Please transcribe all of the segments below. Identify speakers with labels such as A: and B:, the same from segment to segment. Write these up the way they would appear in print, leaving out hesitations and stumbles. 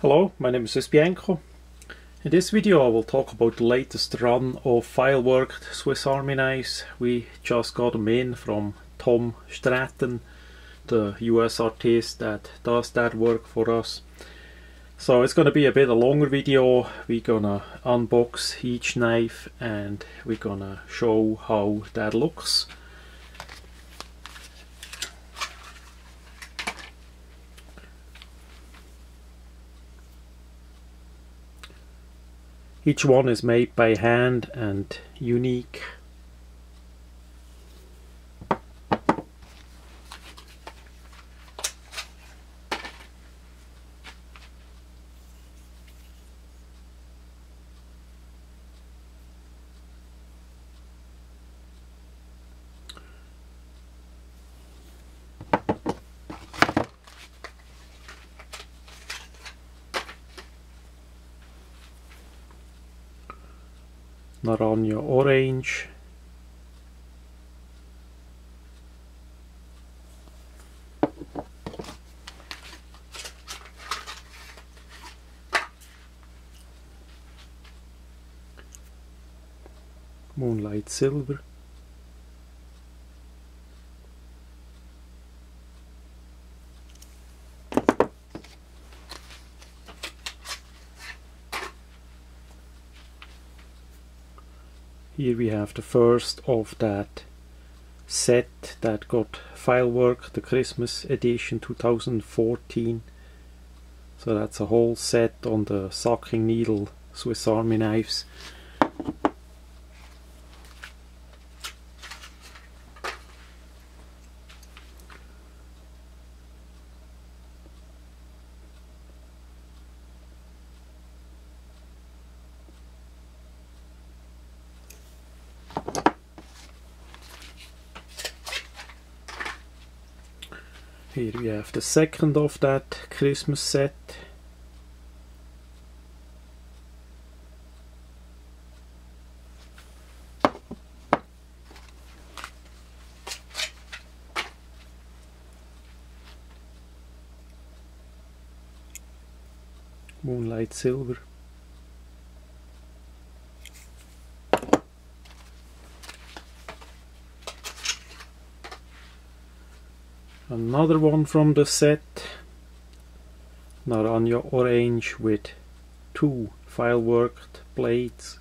A: Hello, my name is swissbianco. In this video I will talk about the latest run of filework Swiss Army knives. We just got them in from Tom Stratton, the US artist that does that work for us. So it's gonna be a bit a longer video. We're gonna unbox each knife and we're gonna show how that looks. Each one is made by hand and unique. Naranja orange, moonlight silver, here we have the first of that set that got filework, the Christmas edition 2014. So that's a whole set on the sucking needle Swiss Army knives. Here we have the second of that Christmas set. Moonlight silver. Another one from the set, Naranja orange with two fileworked blades.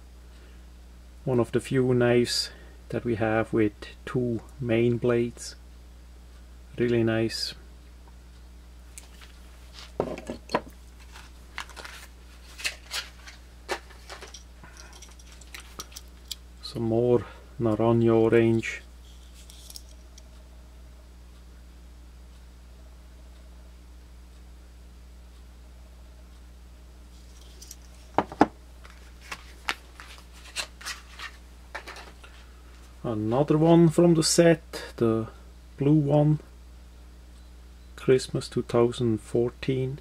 A: One of the few knives that we have with two main blades. Really nice. Some more Naranja orange. Another one from the set, the blue one, Christmas 2014.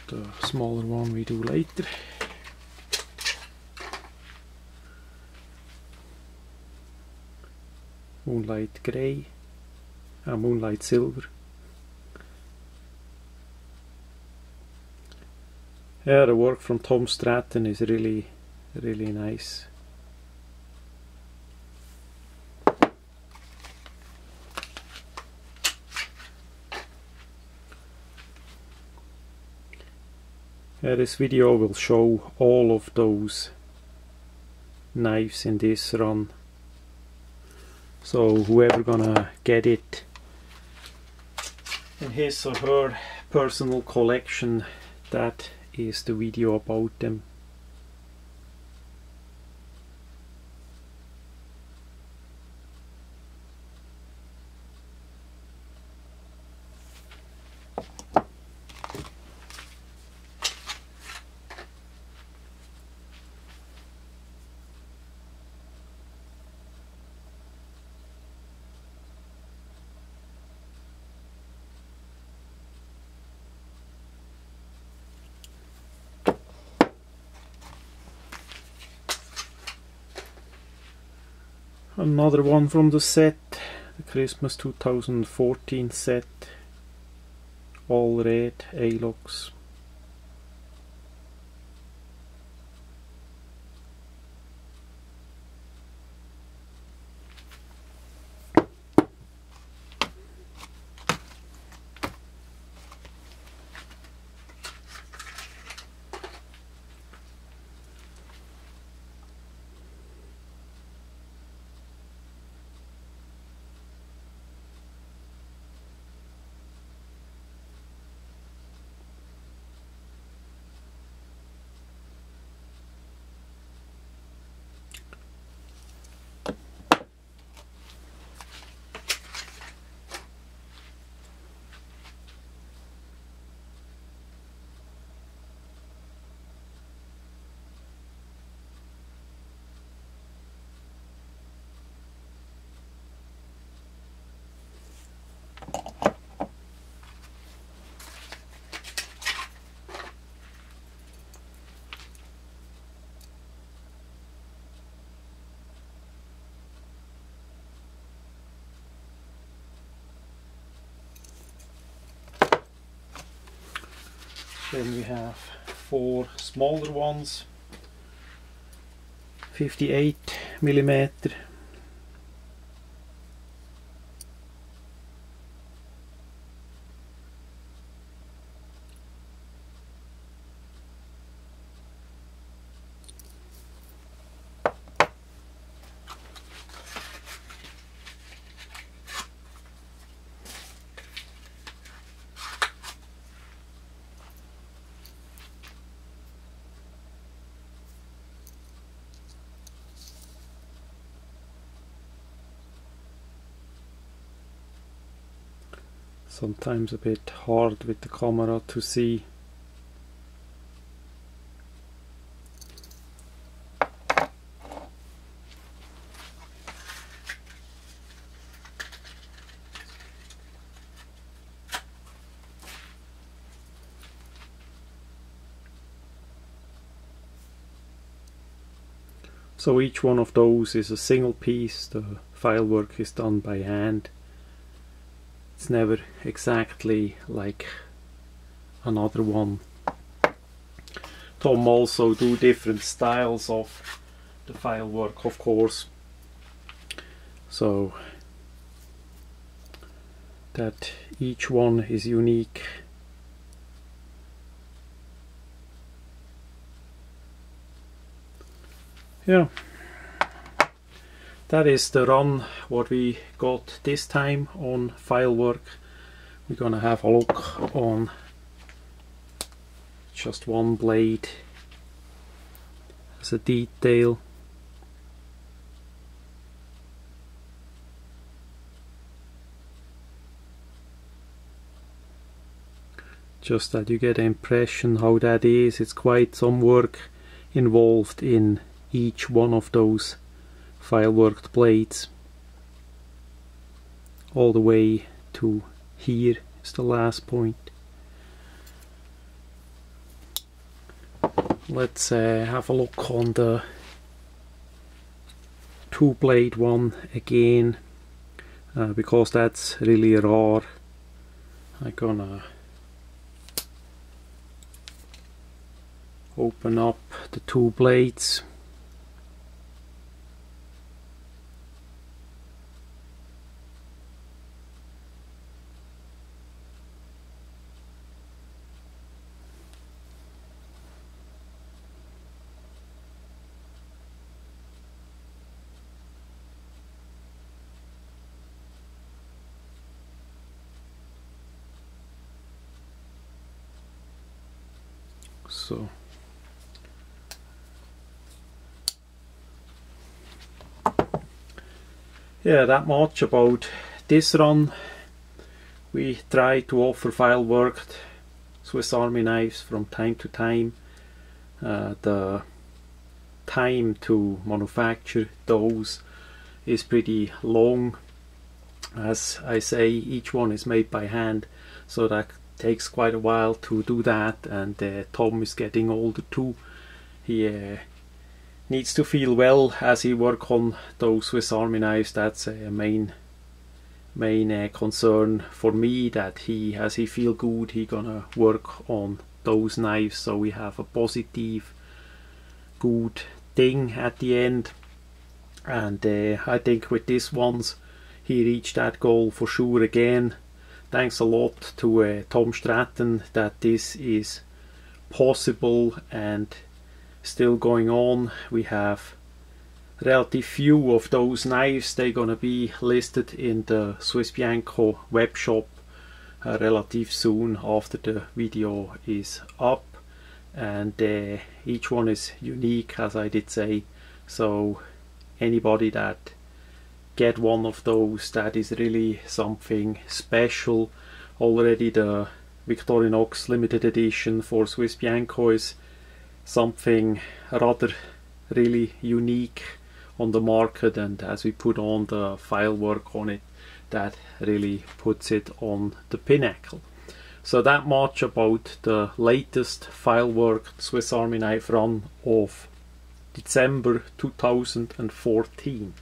A: The smaller one we do later. Moonlight grey and moonlight silver. Yeah, the work from Tom Stratton is really nice. Yeah, this video will show all of those knives in this run. So whoever gonna get it in his or her personal collection, that is the video about them. Another one from the set, the Christmas 2014 set, all red A-locks. Then we have 4 smaller ones, 58mm. Sometimes a bit hard with the camera to see. So each one of those is a single piece. The file work is done by hand. It's never exactly like another one. Tom also do different styles of the file work, of course, so that each one is unique. Yeah, that is the run what we got this time on file work. We're gonna have a look on just one blade as a detail. Just that you get an impression how that is. It's quite some work involved in each one of those file worked blades. All the way to here is the last point. Let's have a look on the 2-blade one again, because that's really rare. I'm gonna open up the 2 blades. So yeah, that much about this run. We try to offer file worked Swiss Army knives from time to time. The time to manufacture those is pretty long. As I say, each one is made by hand, so that takes quite a while to do that, and Tom is getting older too. He needs to feel well as he work on those Swiss Army knives. That's a main main concern for me, that as he feel good, he gonna work on those knives, so we have a positive good thing at the end. And I think with this ones he reached that goal for sure again. Thanks a lot to Tom Stratton that this is possible and still going on. We have relative few of those knives. They're gonna be listed in the swissbianco web shop relative soon after the video is up, and each one is unique, as I did say, so anybody that get one of those, that is really something special. Already the Victorinox limited edition for swissbianco is something rather really unique on the market, and as we put on the file work on it, that really puts it on the pinnacle. So that much about the latest file work Swiss Army knife run of December 2014.